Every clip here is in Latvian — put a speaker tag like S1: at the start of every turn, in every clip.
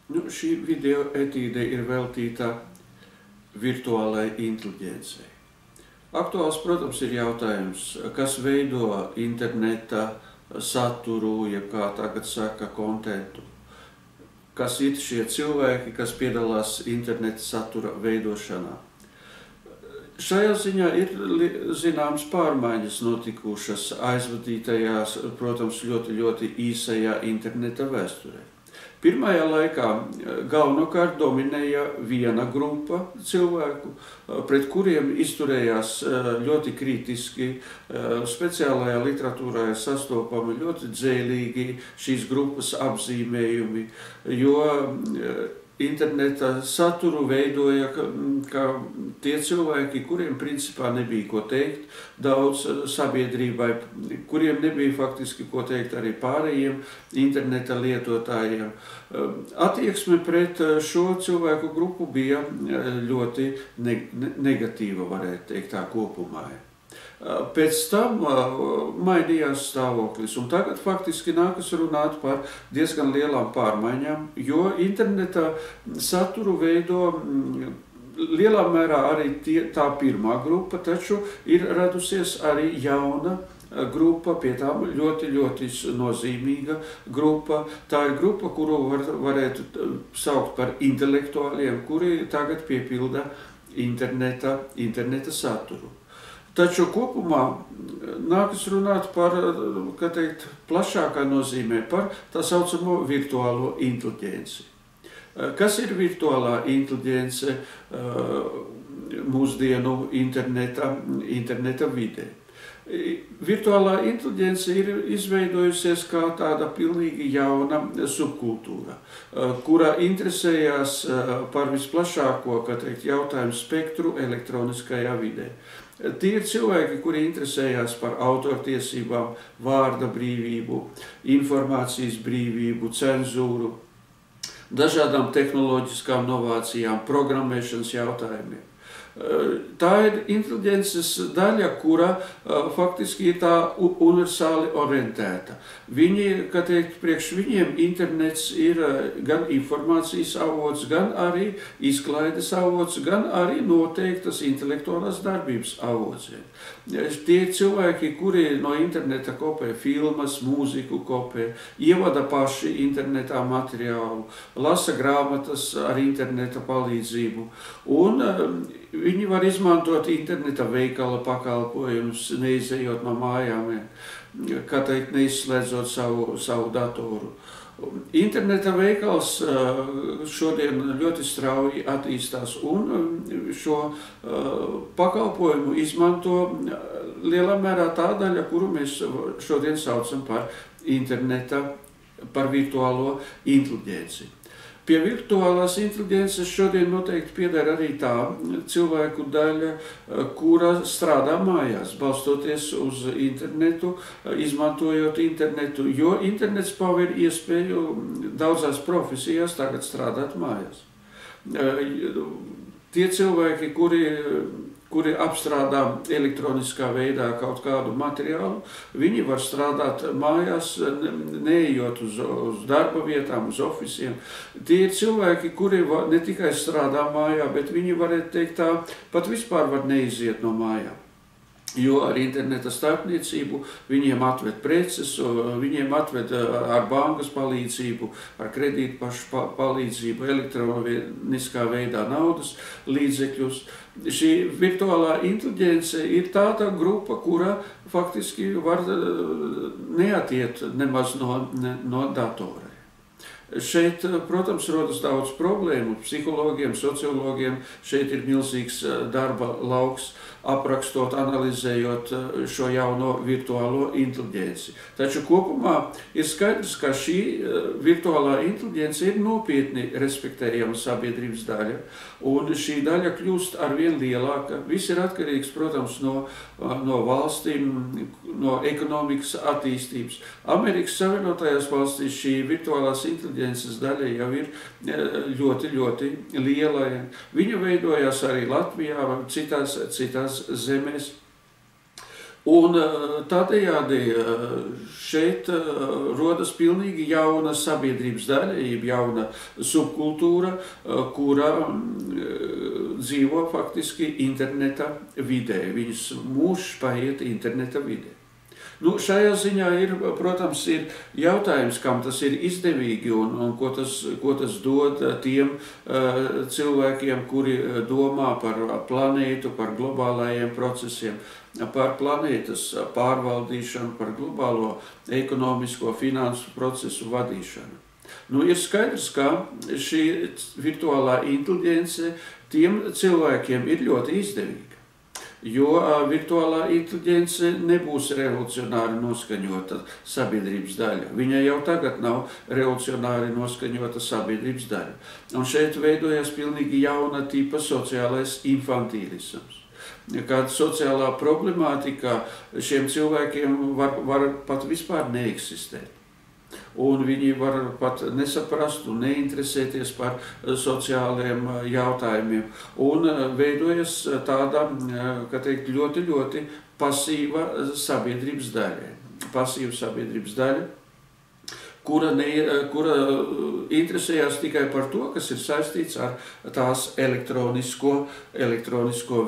S1: Šī video etīde ir veltīta virtuālai inteliģencei. Aktuāls, protams, ir jautājums, kas veido interneta saturu, jeb kā tagad saka, kontentu. Kas ir šie cilvēki, kas piedalās interneta satura veidošanā. Šajā ziņā ir zināmas pārmaiņas notikušas aizvadītajās, protams, ļoti īsajā interneta vēsturē. Pirmajā laikā galvenokārt dominēja viena grupa cilvēku, pret kuriem izturējās ļoti kritiski, speciālajā literatūrā ir sastopami ļoti dzēlīgi šīs grupas apzīmējumi, jo interneta saturu veidoja ka tie cilvēki, kuriem principā nebija ko teikt daudz sabiedrībai, kuriem nebija faktiski ko teikt arī pārējiem interneta lietotājiem. Attieksme pret šo cilvēku grupu bija ļoti negatīva, varētu teikt tā kopumā. Pēc tam mainījās stāvoklis, un tagad faktiski nākas runāt par diezgan lielām pārmaiņām, jo interneta saturu veido lielā mērā arī tā pirmā grupa, taču ir radusies arī jauna grupa, pie tām ļoti nozīmīga grupa. Tā ir grupa, kuru varētu saukt par intelektuāliem, kuri tagad piepilda interneta saturu. Taču kopumā nākas runāt par, kā teikt, plašākā nozīmē par tā saucamo virtuālo inteliģenci. Kas ir virtuālā inteliģence mūsdienu interneta vidē? Virtuālā inteliģence ir izveidojusies kā tāda pilnīgi jauna subkultūra, kura interesējās par visplašāko, kā teikt, jautājumu spektru elektroniskajā vidē. Tie ir cilvēki, kuri interesējās par autortiesībām, vārda brīvību, informācijas brīvību, cenzūru, dažādām tehnoloģiskām novācijām, programmēšanas jautājumiem. Tā ir inteliģences daļa, kura faktiski ir tā universāli orientēta. Viņi, kā teikt, priekš viņiem internets ir gan informācijas avots, gan arī izklaides avots, gan arī noteiktas intelektuālās darbības avots. Tie cilvēki, kuri no interneta kopē filmas, mūziku kopē, ievada paši internetā materiālu, lasa grāmatas ar interneta palīdzību, un viņi var izmantot interneta veikala pakalpojumus, neizejot no mājām, kā teikt, neizslēdzot savu datoru. Interneta veikals šodien ļoti strauji attīstās, un šo pakalpojumu izmanto lielā mērā tā daļa, kuru mēs šodien saucam par virtuālo inteliģenci. Pie virtuālās inteliģences šodien noteikti pieder arī tā cilvēku daļa, kura strādā mājās, balstoties uz internetu, izmantojot internetu, jo internets paver iespēju daudzās profesijās tagad strādāt mājās. Tie cilvēki, kuri apstrādā elektroniskā veidā kaut kādu materiālu, viņi var strādāt mājās, neejot uz darba vietām, uz ofisiem. Tie ir cilvēki, kuri ne tikai strādā mājā, bet viņi, varētu teikt tā, pat vispār var neiziet no mājām. Jo ar interneta starpniecību viņiem atved preces, viņiem atved ar bankas palīdzību, ar kredītpašu palīdzību, elektroniskā veidā naudas līdzekļus. Šī virtuālā inteliģence ir tāda grupa, kura faktiski var neatiet nemaz no datora. Šeit, protams, rodas daudz problēmu psihologiem, sociologiem. Šeit ir milzīgs darba lauks, aprakstot, analizējot šo jauno virtuālo inteliģenci. Taču kopumā ir skaidrs, ka šī virtuālā inteliģence ir nopietni respektējama sabiedrības daļa, un šī daļa kļūst arvien lielāka. Viss ir atkarīgs, protams, no valstīm, no ekonomikas attīstības. Amerikas Savienotajās valstīs šī virtuālās inteliģences daļa jau ir ļoti liela. Viņa veidojās arī Latvijā, citās zemēs. Un tādējādi šeit rodas pilnīgi jauna sabiedrības daļa, jauna subkultūra, kura dzīvo faktiski interneta vidē. Viņas mūžs paiet interneta vidē. Nu, šajā ziņā protams, ir jautājums, kam tas ir izdevīgi un ko tas dod tiem cilvēkiem, kuri domā par planētu, par globālajiem procesiem, par planētas pārvaldīšanu, par globālo ekonomisko finansu procesu vadīšanu. Nu, ir skaidrs, ka šī virtuālā inteliģence tiem cilvēkiem ir ļoti izdevīga. Jo virtuālā inteliģence nebūs revolucionāri noskaņota sabiedrības daļa. Viņa jau tagad nav revolucionāri noskaņota sabiedrības daļa. Un šeit veidojas pilnīgi jauna tipa sociālais infantīlisms. Kāda sociālā problemātika šiem cilvēkiem var pat vispār neeksistēt. Un viņi var pat nesaprast un neinteresēties par sociāliem jautājumiem. Un veidojas tāda, kā teikt, ļoti, ļoti pasīva sabiedrības daļa. Pasīva sabiedrības daļa, kura interesējās tikai par to, kas ir saistīts ar tās elektronisko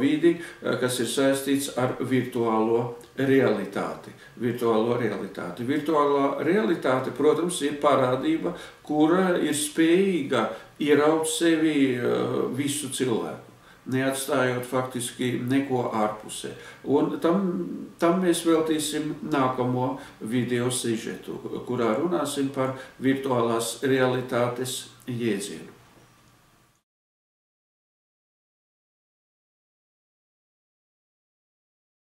S1: vidi, kas ir saistīts ar virtuālo realitāti. Virtuālā realitāte, protams, ir parādība, kura ir spējīga ieraugt sevi visu cilvēku, neatstājot faktiski neko ārpusē. Un tam mēs veltīsim nākamo video sižetu, kurā runāsim par virtuālās realitātes jēdzienu.